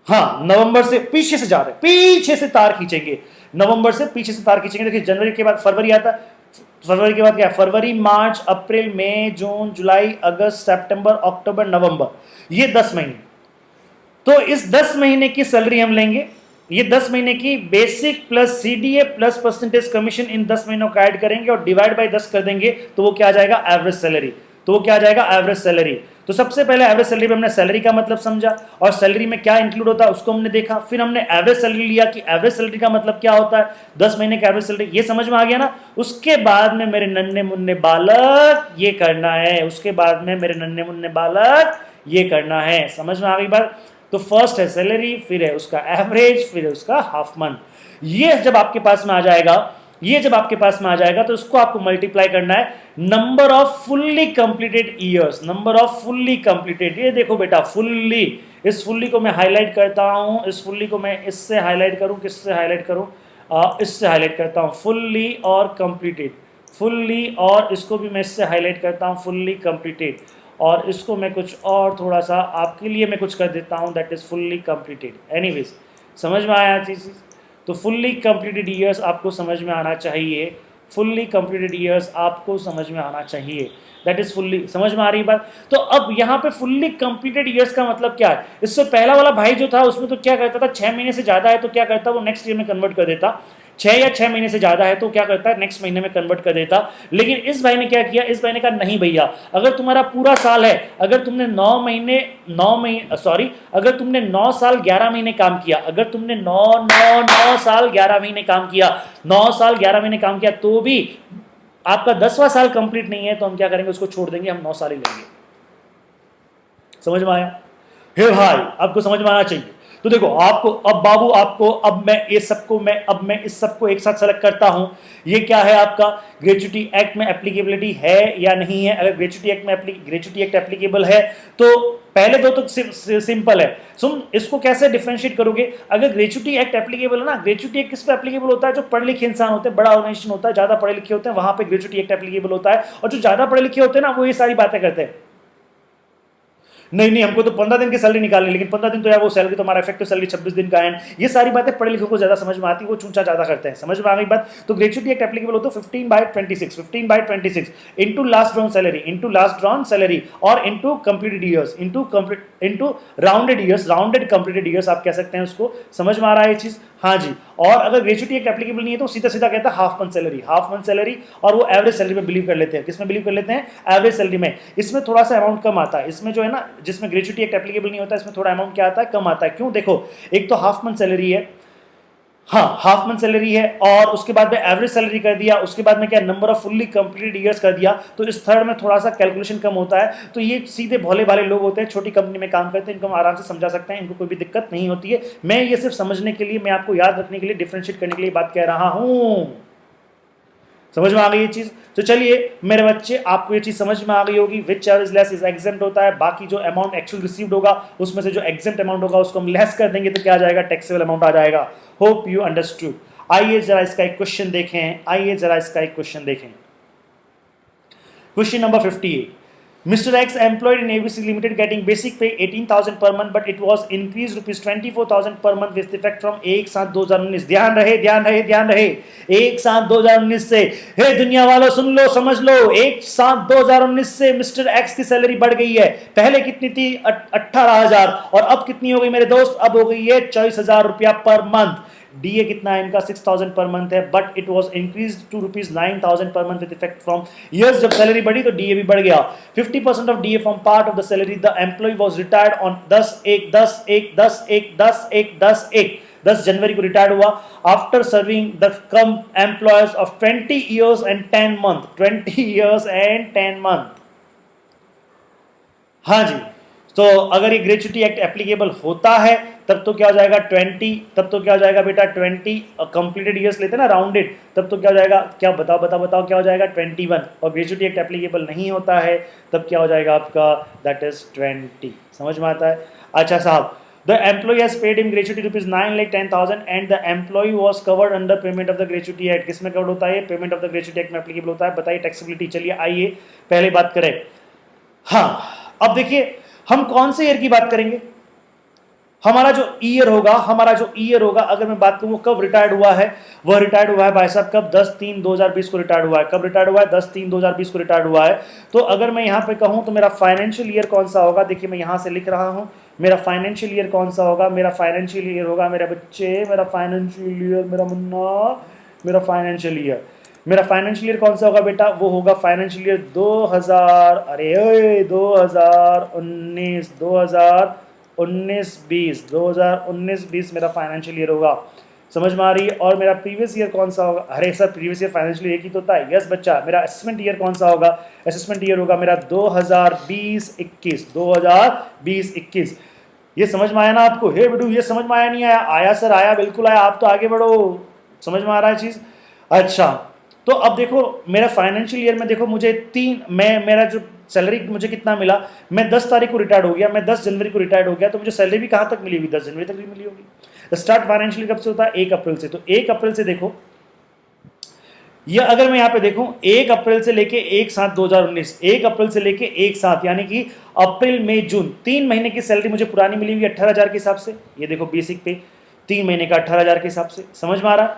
हाँ, नवंबर से पीछे से जा रहे, पीछे से तार खींचेंगे, नवंबर से पीछे से तार खींचेंगे। देखिए जनवरी के बाद फरवरी आता है, फरवरी के बाद क्या, फरवरी मार्च अप्रैल मई जून जुलाई अगस्त सितंबर अक्टूबर नवंबर, ये 10 महीने। तो इस 10 महीने की सैलरी हम लेंगे, ये 10 महीने की basic plus CDA plus percentage commission इन 10 महीनों का ऐड करेंगे और डिवाइड बाय 10 कर देंगे, तो वो क्या आ जाएगा, एवरेज सैलरी। तो वो क्या आ जाएगा, एवरेज सैलरी। तो सबसे पहले एवरेज सैलरी में हमने सैलरी का मतलब समझा और सैलरी में क्या इंक्लूड होता है उसको हमने देखा। फिर हमने एवरेज सैलरी लिया कि एवरेज सैलरी का मतलब क्या होता है, 10 महीने का एवरेज सैलरी, ये समझ में आ गया ना। उसके बाद में मेरे नन्हे मुन्ने बालक ये करना है, उसके बाद में मेरे नन्हे मुन्ने बालक ये करना है, समझ में आ गई बात। तो फर्स्ट है सैलरी, फिर है उसका एवरेज, फिर है उसका हाफ मंथ। ये जब आपके पास में आ जाएगा, ये जब आपके पास में आ जाएगा तो इसको आपको मल्टीप्लाई करना है number off fully completed years, number off fully completed. ये देखो बेटा फुल्ली, इस फुल्ली को मैं हाईलाइट करता हूं, इस फुल्ली को मैं इससे हाईलाइट करूं, किससे हाईलाइट करूं, इससे हाईलाइट करता हूं, फुल्ली और कंप्लीटेड, फुल्ली, और इसको भी मैं इससे हाईलाइट करता हूं, फुल्ली कंप्लीटेड, और इसको मैं कुछ और थोड़ा सा आपके लिए मैं कुछ कर देता हूं, that is fully completed. Anyways समझ में आया चीज़। तो फुल्ली कंप्लीटेड ईयर्स आपको समझ में आना चाहिए, फुल्ली कंप्लीटेड ईयर्स आपको समझ में आना चाहिए, दैट इज फुल्ली, समझ में आ रही बात। तो अब यहाँ पे फुल्ली कंप्लीटेड ईयर्स का मतलब क्या है, इससे पहला वाला भाई जो था उसमें तो क्या करता था, 6 महीने से ज़्यादा है तो क्या करता, वो नेक्स्ट ईयर में कन्वर्ट कर देता, 6 या 6 महीने से ज़्यादा है तो क्या करता है, नेक्स्ट महीने में कन्वर्ट कर देता। लेकिन इस भाई ने क्या किया, इस भाई ने कहा नहीं भैया, अगर तुम्हारा पूरा साल है, अगर तुमने 9 साल 11 महीने काम किया, अगर तुमने 9 साल 11 महीने काम किया, 9 साल 11 महीने काम किया, तो भी आपका 10वां साल कंप्लीट नहीं है, तो हम क्या करेंगे, उसको छोड़ देंगे, हम 9 साल ही लेंगे। समझ में आया, हे भाई आपको समझ में आना चाहिए। तो देखो आपको अब बाबू आपको अब मैं ये सबको मैं इस सबको एक साथ सेलेक्ट करता हूं। ये क्या है आपका ग्रेच्युटी एक्ट में एप्लीकेबिलिटी है या नहीं है। अगर ग्रेच्युटी एक्ट एप्लीकेबल है तो पहले दो तो सिंपल है। तुम इसको कैसे डिफरेंशिएट करोगे। अगर ग्रेच्युटी एक्ट एप्लीकेबल है ना, ग्रेच्युटी एक्ट किस पे एप्लीकेबल होता है, जो पढ़े लिखे इंसान होते हैं, बड़ा ऑर्गेनाइजेशन होता है, ज्यादा पढ़े लिखे होते हैं, वहां पे ग्रेच्युटी एक्ट एप्लीकेबल होता है। और जो ज्यादा पढ़े लिखे होते हैं ना वो ये सारी बातें करते हैं, नहीं नहीं हमको तो 15 दिन की सैलरी निकालनी, लेकिन 15 दिन तो यार वो सैलरी तो हमारा इफेक्टिव सैलरी 26 दिन का है। ये सारी बातें पढ़े लिखों को ज्यादा समझ में आती है, वो चूंचा ज्यादा करते हैं। समझ में आ गई बात। तो ग्रेच्युटी एक्ट एप्लीकेबल होता है 15/26 इनटू लास्ट ड्रॉन सैलरी और into completed years into rounded completed years आप कह सकते हैं उसको। समझ में आ रहा है ये चीज। हाँ जी। और अगर ग्रेच्युटी एक्ट एप्लीकेबल नहीं है तो सीधा सीधा कहता है हाफ मंथ सैलरी, और वो एवरेज सैलरी में बिलीव कर लेते हैं। किसमें बिलीव कर लेते हैं, एवरेज सैलरी में। इसमें थोड़ा सा अमाउंट कम आता है, इसमें जो है ना, जिसमें ग्रेच्युटी एक्ट एप्लीकेबल नहीं होता इसमें थोड़ा अमाउंट क्या आता है, कम आता है। क्यों, देखो एक तो हाफ मंथ सैलरी है, हाँ हाफ मंथ सैलरी है, और उसके बाद में एवरेज सैलरी कर दिया, उसके बाद में क्या number off fully completed years कर दिया, तो इस थर्ड में थोड़ा सा कैलकुलेशन कम होता है। तो ये सीधे भोले भाले लोग होते हैं, छोटी कंपनी में काम करते हैं, इनको हम आराम से समझा सकते हैं, इनको कोई भी दिक्कत नहीं होती है। मैं ये सिर्फ समझने के लिए, मैं आपको याद रखने के लिए, डिफरेंशिएट करने के लिए बात कह रहा हूं। समझ में आ गई ये चीज। तो चलिए मेरे बच्चे, आपको ये चीज समझ में आ गई होगी। Which charge less is exempt होता है, बाकी जो अमाउंट एक्चुअल रिसीव्ड होगा उसमें से जो एग्जेम्प्ट अमाउंट होगा उसको हम लेस कर देंगे तो क्या आ जाएगा, टैक्सेबल अमाउंट आ जाएगा। Hope you understood. आइए जरा इसका एक क्वेश्चन देखें, question number 58। Mr. X employed in ABC Limited getting basic pay 18,000 per month, but it was increased rupees 24,000 per month with effect from 1/7/2019। ध्यान रहे 1/7/2019 से। हे दुनिया वालों सुन लो, समझ लो, 1/7/2019 से मिस्टर एक्स की सैलरी बढ़ गई है। पहले कितनी थी, 18,000, और अब कितनी हो गई मेरे दोस्त, अब हो गई है 24,000 रुपया पर मंथ। डीए कितना है इनका, 6,000 पर मंथ है, but it was increased to rupees 9,000 per month with effect from years. जब सैलरी बढ़ी तो डीए भी बढ़ गया। 50% of DA from part of the salary. The employee was retired on 10 जनवरी को रिटायर्ड हुआ। After serving the come employers of 20 years and 10 month. हाँ जी। तो अगर ये ग्रेच्युटी एक्ट एप्लीकेबल होता है तब तो क्या हो जाएगा 20, तब तो क्या हो जाएगा बेटा 20 कंप्लीटेड ईयर्स लेते हैं ना राउंडेड, तब तो क्या हो जाएगा, क्या बताओ क्या हो जाएगा 21। और ग्रेच्युटी एक्ट एप्लीकेबल नहीं होता है तब क्या हो जाएगा आपका, दैट इज 20। समझ में आता है। अच्छा साहब, the employee has paid him gratuity rupees 9,10,000 and the employee was covered under payment of the gratuity act. किसमें कवर्ड होता है, payment of the gratuity act में एप्लीकेबल होता है। बताइए टैक्सेबिलिटी। चलिए आइए पहले बात करें। हाँ अब देखिए हम कौन से ईयर की बात करेंगे। हमारा जो ईयर होगा, अगर मैं बात करूं कब रिटायर्ड हुआ है, वह रिटायर्ड हुआ है भाई साहब कब, 10/3/2020 को रिटायर्ड हुआ है। कब रिटायर्ड हुआ है, 10/3/2020 को रिटायर्ड हुआ है। तो अगर मैं यहां पे कहूं तो मेरा फाइनेंशियल ईयर कौन सा होगा, देखिए मैं यहां से लिख रहा हूं, मेरा फाइनेंशियल ईयर कौन सा होगा, मेरा फाइनेंशियल ईयर होगा मेरे बच्चे, मेरा फाइनेंशियल ईयर, मेरा मुन्ना, मेरा फाइनेंशियल ईयर कौन सा होगा बेटा, वो होगा फाइनेंशियल ईयर 2019-20 मेरा फाइनेंशियल ईयर होगा। समझ में आ रही है। और मेरा प्रीवियस ईयर कौन सा होगा, अरे sir previous year financial year की तो होता है। यस बच्चा, मेरा असेसमेंट ईयर कौन सा होगा, असेसमेंट ईयर होगा मेरा 2020-21। ये समझ में आया ना आपको। हे बेटू ये समझ में आया नहीं आया, आया सर आया, बिल्कुल आया, आप तो आगे बढ़ो। समझ में आ रहा है चीज। अच्छा तो अब देखो मेरा फाइनेंशियल ईयर में देखो मुझे मेरा जो सैलरी मुझे कितना मिला, मैं 10 तारीख को रिटायर्ड हो गया, मैं 10 जनवरी को रिटायर्ड हो गया, तो मुझे सैलरी भी कहाँ तक मिली होगी, 10 जनवरी तक भी मिली होगी। स्टार्ट फाइनेंशियल कब से होता है, 1 अप्रैल से। तो 1 अप्रैल से देखो, या अगर मैं यहाँ पे देखूं 1 अप्रैल से लेके 1/7/2019, 1 अप्रैल से लेके 1/7 यानी कि अप्रैल मई जून 3 महीने की सैलरी मुझे पुरानी मिली हुई 18,000 के हिसाब से। ये देखो बेसिक पे 3 महीने का 18,000 के हिसाब से। समझ में आ रहा,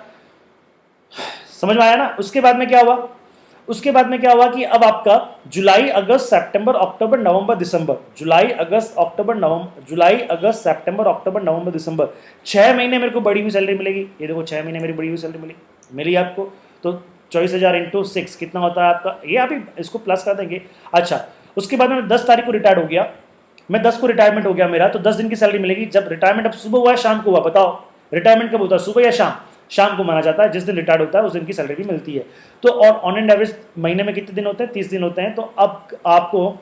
समझ में आया ना। उसके बाद में क्या हुआ, कि अब आपका जुलाई अगस्त सितंबर अक्टूबर नवंबर दिसंबर, जुलाई अगस्त सितंबर अक्टूबर नवंबर दिसंबर, 6 महीने मेरे को बढ़ी हुई सैलरी मिलेगी। ये देखो 6 महीने मेरी बढ़ी हुई सैलरी मिली आपको। तो 24,000 इंटू 6 कितना होता है आपका, ये आप इसको प्लस कर देंगे। अच्छा उसके बाद में 10 तारीख को रिटायर्ड हो गया, मैं 10 को रिटायरमेंट हो गया मेरा, तो 10 दिन की सैलरी मिलेगी। जब रिटायरमेंट अब सुबह हुआ है शाम को हुआ, बताओ रिटायरमेंट कब होता है, सुबह या शाम को माना जाता है। जिस दिन रिटायर्ड होता है उस दिन की सैलरी भी मिलती है। तो और ऑन एंड एवरेज महीने में कितने दिन होते हैं, 30 दिन होते हैं। तो अब आपको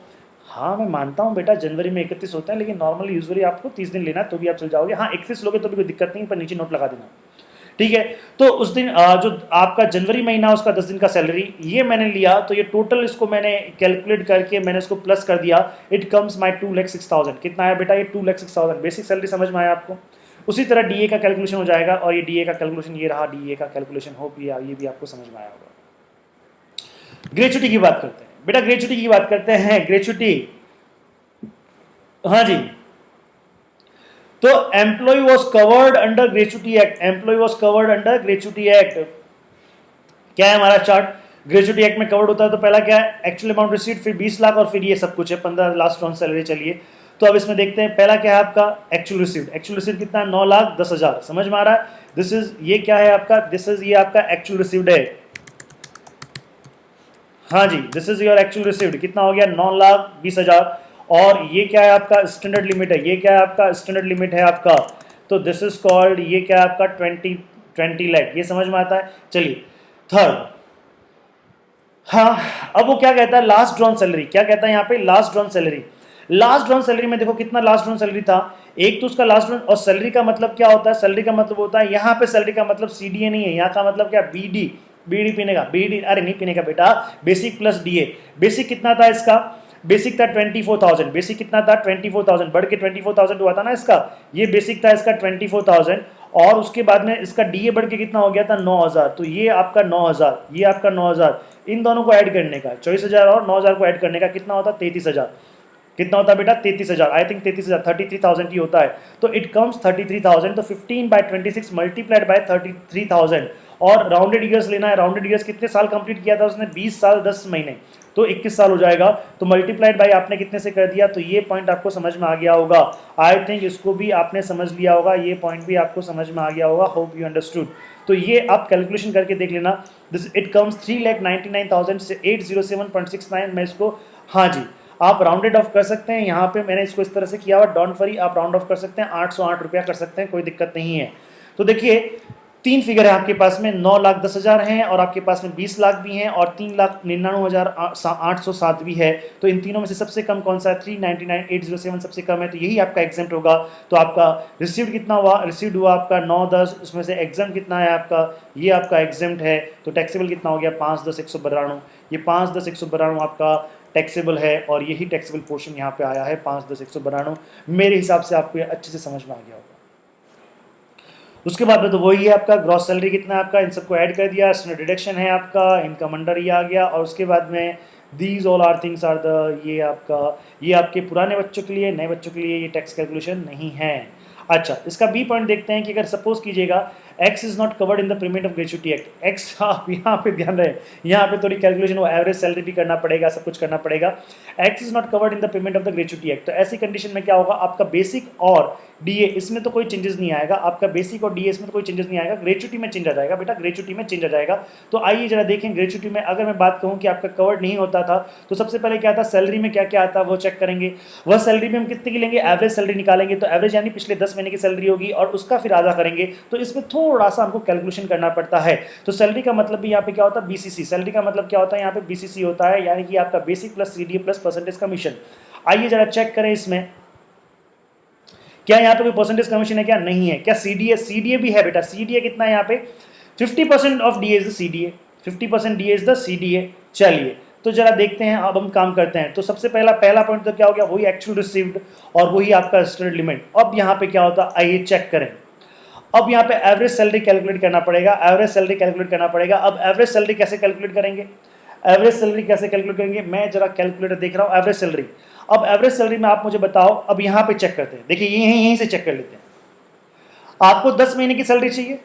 हाँ मैं मानता हूँ बेटा, जनवरी में 31 होता है, लेकिन नॉर्मली यूजुअली आपको 30 दिन लेना है तो भी आप चल जाओगे। हाँ 31 लोगे तो भी कोई दिक्कत नहीं, पर नीचे नोट लगा देना, ठीक है। तो उस दिन जो आपका जनवरी महीना उसका 10 दिन का सैलरी ये मैंने लिया, तो ये टोटल इसको मैंने कैलकुलेट करके मैंने इसको प्लस कर दिया, इट कम्स माई 2,06,000। कितना आया बेटा? ये 2,06,000 बेसिक सैलरी। समझ में आया आपको? उसी तरह डीए का कैलकुलेशन हो जाएगा, और ये डीए का कैलकुलेशन ये रहा, डीए का कैलकुलेशन होप ये भी आपको समझ में आया होगा। ग्रेचुटी की बात करते हैं बेटा, ग्रेचुटी की बात करते हैं। ग्रेचुटी, हाँ जी, तो employee was covered under gratuity act, employee was covered under gratuity act. क्या है हमारा चार्ट? ग्रेचुटी एक्ट में कवर्ड होता है तो पहला क्या है? एक्चुअल अमाउंट रिसीट, फिर 20 लाख, और फिर ये सब कुछ है 15 लास्ट ऑन सैलरी। चलिए तो अब इसमें देखते हैं, पहला क्या है आपका? Actual received. एक्चुअल रिसीव्ड कितना है? 9,10,000। समझ में आ रहा है? दिस इज, ये क्या है आपका? दिस इज ये आपका एक्चुअल रिसीव्ड है। हाँ जी, this is your actual received. कितना हो गया? 9,20,000। और ये क्या है आपका? स्टैंडर्ड लिमिट है। ये क्या है आपका? स्टैंडर्ड लिमिट है आपका। तो दिस इज कॉल्ड, ये क्या है आपका? 20 लाख। ये समझ में आता है? चलिए थर्ड, हाँ अब वो क्या कहता है? Last drawn salary. क्या कहता है यहाँ पे? Last drawn salary. Last drawn salary में देखो कितना लास्ट ड्रॉन सैलरी था, एक तो उसका लास्ट ड्रॉन। और सैलरी का मतलब क्या होता है? सैलरी का मतलब होता है, यहाँ पे सैलरी का मतलब सीडीए नहीं है, यहाँ का मतलब क्या? बीडी। बीडी पीने का, बीडी अरे नहीं पीने का बेटा, बेसिक प्लस डीए। बेसिक कितना था इसका? बेसिक था 24,000। बेसिक कितना था? 24,000। बढ़ के 24,000 हुआ था ना इसका। ये बेसिक था इसका 24,000, और उसके बाद में इसका डीए बढ़ के कितना हो गया था? 9,000। तो ये आपका 9,000, ये आपका 9,000। इन दोनों को ऐड करने का, 24,000 और 9,000 को ऐड करने का कितना होता? 33,000। कितना होता है बेटा? 33,000। आई थिंक 33,000, 33,000 ही होता है। तो इट कम्स 33,000। तो 15/26 मल्टीप्लाइड बाय 33,000, और राउंडेड ईयर्स लेना है। राउंडेड ईयर्स कितने साल कंप्लीट किया था उसने? 20 साल 10 महीने, तो 21 साल हो जाएगा। तो मल्टीप्लाइड बाय आपने कितने से कर दिया? तो ये पॉइंट आपको समझ में आ गया होगा। आई थिंक इसको भी आपने समझ लिया होगा, ये पॉइंट भी आपको समझ में आ गया होगा। Hope you understood. तो ये आप कैलकुलेशन करके देख लेना। This it comes 3,99,807.69। मैं इसको, हाँ जी, आप राउंडेड ऑफ कर सकते हैं। यहाँ पे मैंने इसको इस तरह से किया हुआ, डोंट वरी, आप राउंड ऑफ कर सकते हैं, 808 रुपया कर सकते हैं, कोई दिक्कत नहीं है। तो देखिए 3 फिगर है आपके पास में, 9,10,000 हैं, और आपके पास में 20 लाख भी हैं, और 3,99,807 भी है। तो इन तीनों में से सबसे कम कौन सा है? 3,99,807 सबसे कम है, तो यही आपका एग्जाम्प्ट होगा। तो आपका रिसीव्ड कितना हुआ? रिसीव्ड हुआ आपका 9,10, उसमें से एग्जाम्प्ट कितना है आपका? ये आपका एग्जाम्प्ट है। तो टैक्सेबल कितना हो गया? 5,10,192। ये 5,10,192 आपका टैक्सेबल है, और यही टैक्सेबल पोर्शन यहाँ पे आया है 5,10,192। मेरे हिसाब से आपको ये अच्छे से समझ में आ गया होगा। उसके बाद में तो वही है आपका ग्रॉस सैलरी कितना है आपका, इन सबको ऐड कर दिया, स्टैंडर्ड डिडक्शन है आपका, इनकम अंडर ये आ गया, और उसके बाद में these all are things are the, ये आपका, ये आपके पुराने बच्चों के लिए, नए बच्चों के लिए ये टैक्स कैलकुलेशन नहीं है। अच्छा, इसका बी पॉइंट देखते हैं कि अगर सपोज कीजिएगा x is not covered in the payment of gratuity act. X, आप यहाँ पे ध्यान रहे, यहाँ पे थोड़ी कैलकुलेशन हो, एवरेज सैलरी भी करना पड़ेगा, सब कुछ करना पड़ेगा। X is not covered in the payment of the gratuity act. तो ऐसी कंडीशन में क्या होगा? आपका बेसिक और डीए इसमें तो कोई चेंजेस नहीं आएगा, आपका बेसिक और डीए इसमें तो कोई चेंजेस नहीं आएगा, ग्रेचुटी में चेंज आ जाएगा बेटा, ग्रेचुटी में चेंज आ जाएगा। तो आइए जरा देखें ग्रेचुटी में, अगर मैं बात कहूँ कि आपका कवर्ड नहीं होता था, तो सबसे पहले क्या था? सैलरी में क्या क्या आता है वो चेक करेंगे। वह सैलरी में हम कितने की लेंगे? एवरेज सैलरी निकालेंगे, तो एवरेज यानी पिछले 10 महीने की सैलरी होगी, और उसका फिर आधा करेंगे। तो इसमें थोड़ा सा हमको कैलकुलेशन करना पड़ता है। तो सैलरी का मतलब भी यहाँ पे क्या होता है? बीसीसी। सैलरी का मतलब क्या होता है? यहाँ पे बीसीसी होता है, यानी कि आपका basic plus CDA plus percentage commission. आइए जरा चेक करें इसमें, क्या यहाँ पे कोई परसेंटेज कमीशन है? क्या नहीं है। क्या सीडीए? सीडीए भी है बेटा। सीडीए कितना है यहाँ पे? 50% of DA is the CDA, 50% DA is the CDA. चलिए तो जरा देखते हैं, अब हम काम करते हैं। तो सबसे पहला पॉइंट तो क्या हो गया? वही एक्चुअल रिसीव्ड, और वही आपका स्टैंडर्ड लिमिट। अब यहाँ पे क्या होता है? आइए चेक करें। अब यहाँ पे एवरेज सैलरी कैलकुलेट करना पड़ेगा, एवरेज सैलरी कैलकुलेट करना पड़ेगा। अब एवरेज सैलरी कैसे कैलकुलेट करेंगे? एवरेज सैलरी कैसे कैलकुलेट करेंगे? मैं जरा कैलकुलेटर देख रहा हूँ, एवरेज सैलरी। अब एवरेज सैलरी में आप मुझे बताओ, अब यहाँ पे चेक करते हैं, देखिए यहीं से चेक कर लेते हैं। आपको 10 महीने की सैलरी चाहिए?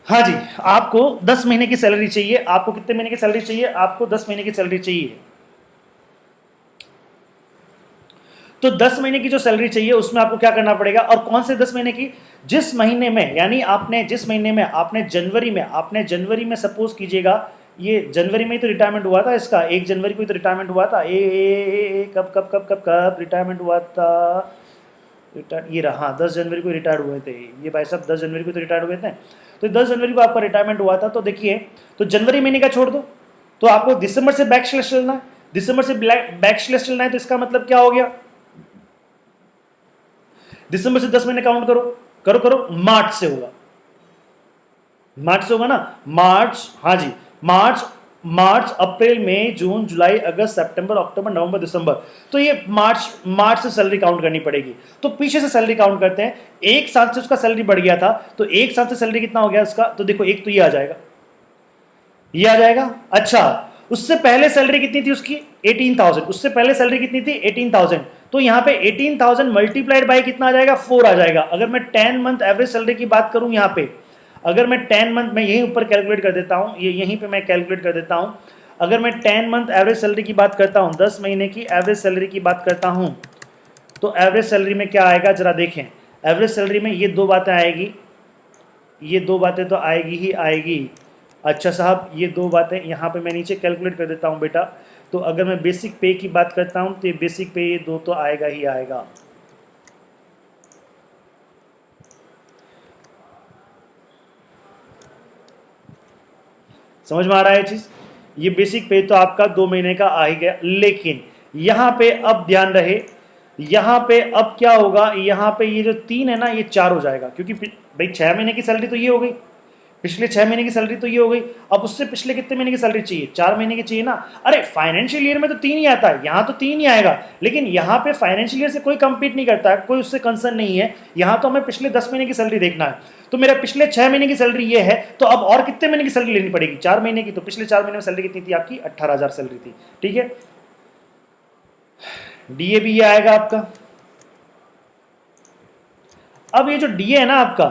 हाँ जी, आपको 10 महीने की सैलरी चाहिए। आपको कितने महीने की सैलरी चाहिए? आपको 10 महीने की सैलरी चाहिए। तो 10 महीने की जो सैलरी चाहिए उसमें आपको क्या करना पड़ेगा? और कौन से 10 महीने की? जिस महीने में, यानी आपने जिस महीने में, आपने जनवरी में सपोज कीजिएगा, ये जनवरी में ही तो रिटायरमेंट हुआ था इसका, 1 जनवरी को ही तो रिटायरमेंट हुआ था। कब कब कब कब कब रिटायरमेंट हुआ था? ये रहा, हाँ 10 जनवरी को रिटायर हुए थे ये भाई साहब, 10 जनवरी को तो रिटायर हुए थे। तो 10 जनवरी को आपका रिटायरमेंट हुआ था। तो देखिए, तो जनवरी महीने का छोड़ दो, तो आपको दिसंबर से बैक स्लैश चलना है। दिसंबर से बैकस्लैश चलना है तो इसका मतलब क्या हो गया, दिसंबर से 10 महीने काउंट करो, करो करो, मार्च से होगा, मार्च से होगा ना, मार्च, हाँ जी, मार्च, मार्च अप्रैल मई जून जुलाई अगस्त सितंबर अक्टूबर नवंबर दिसंबर, तो ये मार्च से सैलरी काउंट करनी पड़ेगी। तो पीछे से सैलरी काउंट करते हैं, एक साल से उसका सैलरी बढ़ गया था, तो एक साल से सैलरी कितना हो गया उसका, तो देखो एक तो ये आ जाएगा, ये आ जाएगा। अच्छा, उससे पहले सैलरी कितनी थी उसकी, 18,000, उससे पहले सैलरी कितनी थी 18,000, तो यहां पे 18,000 मल्टीप्लाइड बाय कितना आ जाएगा, 4 आ जाएगा। अगर मैं 10 मंथ एवरेज सैलरी की बात करूं यहां पे, अगर मैं 10 मंथ, मैं यहीं ऊपर कैलकुलेट कर देता हूं, ये यहीं पे मैं कैलकुलेट कर देता हूं, अगर मैं 10 मंथ एवरेज सैलरी की बात करता हूं, 10 महीने की एवरेज सैलरी की बात करता हूं, तो एवरेज सैलरी में क्या आएगा जरा देखें, एवरेज सैलरी में ये दो बातें आएगी, ये दो बातें तो आएगी ही आएगी। अच्छा साहब, ये दो बातें यहाँ पे मैं नीचे कैलकुलेट कर देता हूँ बेटा, तो अगर मैं बेसिक पे की बात करता हूँ तो ये बेसिक पे ये दो तो आएगा ही आएगा। समझ में आ रहा है चीज, ये बेसिक पे तो आपका 2 महीने का आ ही गया, लेकिन यहाँ पे अब ध्यान रहे, यहाँ पे अब क्या होगा, यहाँ पे ये जो 3 है ना ये 4 हो जाएगा, क्योंकि भाई 6 महीने की सैलरी तो ये हो गई, पिछले 6 महीने की सैलरी तो ये हो गई, अब उससे पिछले कितने महीने की सैलरी चाहिए, 4 महीने की चाहिए ना। अरे फाइनेंशियल ईयर में तो 3 ही आता है, यहाँ तो 3 ही आएगा, लेकिन यहाँ पे फाइनेंशियल ईयर से कोई कंपीट नहीं करता है, कोई उससे कंसर्न नहीं है, यहाँ तो हमें पिछले 10 महीने की सैलरी देखना है। तो मेरा पिछले 6 महीने की सैलरी ये है, तो अब और कितने महीने की सैलरी लेनी पड़ेगी, 4 महीने की, तो पिछले 4 महीने में सैलरी कितनी थी आपकी, 18,000 सैलरी थी, ठीक है। डीए भी ये आएगा आपका। अब ये जो डीए है ना आपका,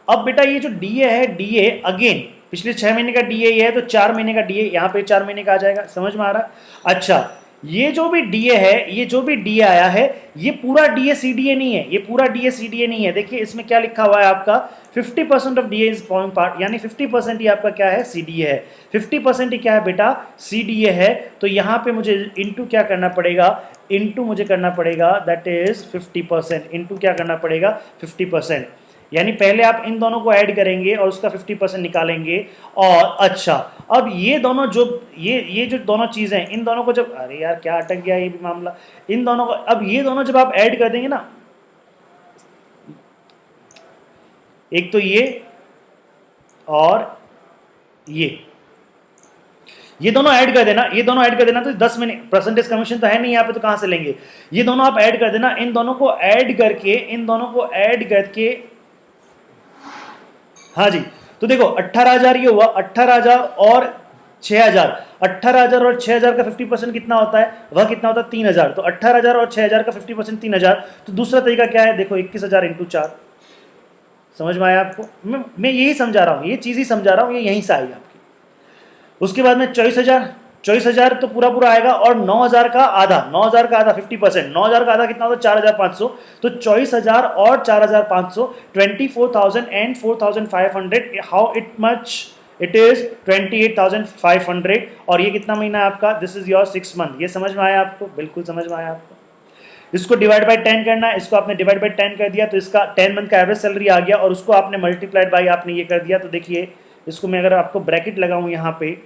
अब बेटा ये जो डीए है, डीए अगेन पिछले 6 महीने का डीए ये है, तो 4 महीने का डीए यहाँ पे 4 महीने का आ जाएगा, समझ में आ रहा। अच्छा, ये जो भी डीए है, ये जो भी डीए आया है, ये पूरा डीए सीडीए नहीं है, ये पूरा डीए सीडीए नहीं है। देखिए इसमें क्या लिखा हुआ है आपका, 50% of DA is forming part, यानी 50% ही आपका क्या है, सीडीए है, 50% ही क्या है बेटा, सीडीए है। तो यहाँ पे मुझे इंटू क्या करना पड़ेगा, इंटू मुझे करना पड़ेगा, दैट इज 50%, इंटू क्या करना पड़ेगा, 50%, यानी पहले आप इन दोनों को ऐड करेंगे और उसका 50% निकालेंगे। और अच्छा, अब ये दोनों जो ये जो दोनों चीज़ें, इन दोनों को जब, अरे यार क्या अटक गया ये भी मामला, इन दोनों को, अब ये दोनों जब आप ऐड कर देंगे ना, एक तो ये और ये दोनों ऐड कर देना, ये दोनों ऐड कर देना, तो 10 महीने परसेंटेज कमीशन तो है नहीं यहाँ पे, तो कहाँ से लेंगे, ये दोनों आप ऐड कर देना, इन दोनों को ऐड करके, इन दोनों को ऐड करके, हाँ जी, तो देखो 18,000 ये हुआ, 18,000 और 6,000, 18,000 और 6,000 का 50% कितना होता है, वह कितना होता है 3,000, तो 18,000 और 6,000 का 50% 3,000। तो दूसरा तरीका क्या है, देखो 21,000 इंटू 4, समझ में आया आपको, मैं यही समझा रहा हूँ, ये चीज़ ही समझा रहा हूँ, ये यहीं से आई आपकी। उसके बाद में 24,000, 24,000 तो पूरा पूरा आएगा, और 9,000 का आधा, 9,000 का आधा 50%, 9,000 का आधा कितना होता है 4,500, तो 24,000 और 4,500, 24,000 and 4,500, how it much, it is 28,500, और ये कितना महीना है आपका, दिस इज योर 6 मंथ। ये समझ में आया आपको, बिल्कुल समझ में आया आपको। इसको डिवाइड बाय 10 करना है, इसको आपने डिवाइड बाय 10 कर दिया, तो इसका 10 मंथ का एवरेज सैलरी आ गया, और उसको आपने मल्टीप्लाइड बाय आपने ये कर दिया। तो देखिए इसको मैं अगर आपको ब्रैकेट लगाऊं यहाँ पे,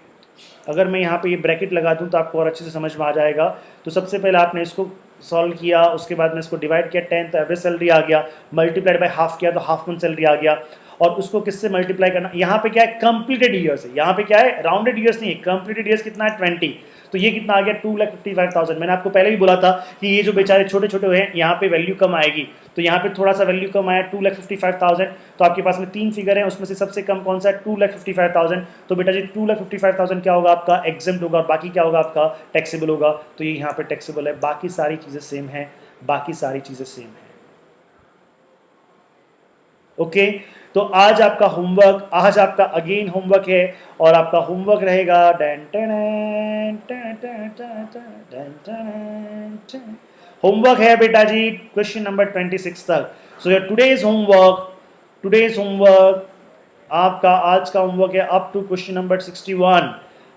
अगर मैं यहाँ पे ये ब्रैकेट लगा दूँ तो आपको और अच्छे से समझ में आ जाएगा। तो सबसे पहले आपने इसको सॉल्व किया, उसके बाद में इसको डिवाइड किया 10, तो एवरेज सैलरी आ गया, मल्टीप्लाइड बाय हाफ किया तो हाफ मंथ सैलरी आ गया, और उसको किससे मल्टीप्लाई करना, यहाँ पे क्या है कंप्लीटेड ईयर्स है, यहाँ पे क्या है राउंडेड ईयर्स नहीं है, कंप्लीटेड ईयर्स कितना है 20, तो ये कितना आ गया 2,55,000। मैंने आपको पहले भी बोला था कि ये जो बेचारे छोटे छोटे हैं यहाँ पे वैल्यू कम आएगी, तो यहाँ पे थोड़ा सा वैल्यू कम आया 2,55,000, तो आपके पास में 3 फिगर हैं, उसमें से सबसे कम कौन सा है 2,55,000, तो बेटा जी 2,55,000 क्या होगा आपका एग्जेम्प्ट होगा, बाकी क्या होगा आपका टैक्सेबल होगा, तो ये यहाँ पे टैक्सेबल है, बाकी सारी चीज़ें सेम है, बाकी सारी चीज़ें सेम है। ओके, तो आज आपका होमवर्क, आज आपका अगेन होमवर्क है, और आपका होमवर्क रहेगा होमवर्क है बेटा जी क्वेश्चन नंबर 26 तक। सो योर टुडेज होमवर्क आपका आज का होमवर्क है up to question number 61,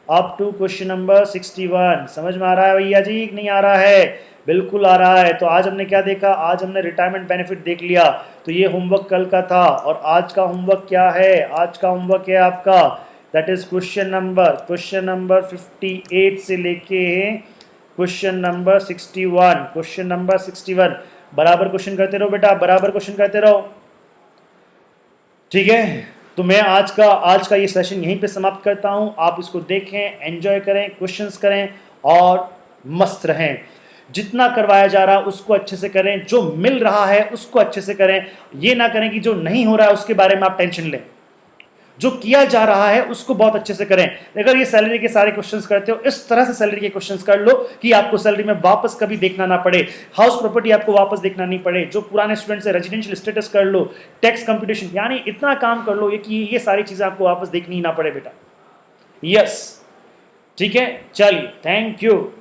up to question number 61। समझ में आ रहा है भैया जी, नहीं आ रहा है, बिल्कुल आ रहा है। तो आज हमने क्या देखा, आज हमने रिटायरमेंट बेनिफिट देख लिया, तो ये होमवर्क कल का था, और आज का होमवर्क क्या है, आज का होमवर्क है आपका दैट इज क्वेश्चन नंबर 58 से लेके क्वेश्चन नंबर 61, क्वेश्चन नंबर 61, बराबर क्वेश्चन करते रहो बेटा, बराबर क्वेश्चन करते रहो, ठीक है। तो मैं आज का ये सेशन यहीं पे समाप्त करता हूं। आप इसको देखें, एंजॉय करें, क्वेश्चंस करें और मस्त रहें। जितना करवाया जा रहा है उसको अच्छे से करें, जो मिल रहा है उसको अच्छे से करें। ये ना करें कि जो नहीं हो रहा है उसके बारे में आप टेंशन लें। जो किया जा रहा है उसको बहुत अच्छे से करें। अगर ये सैलरी के सारे क्वेश्चंस करते हो, इस तरह से सैलरी के क्वेश्चंस कर लो कि आपको सैलरी में वापस कभी देखना ना पड़े, हाउस प्रॉपर्टी आपको वापस देखना नहीं पड़े, जो पुराने स्टूडेंट्स है रेजिडेंशियल स्टेटस कर लो, टैक्स कंप्यूटेशन, यानी इतना काम कर लो कि ये सारी चीजें आपको वापस देखनी ही ना पड़े बेटा। यस, ठीक है, चलिए, थैंक यू।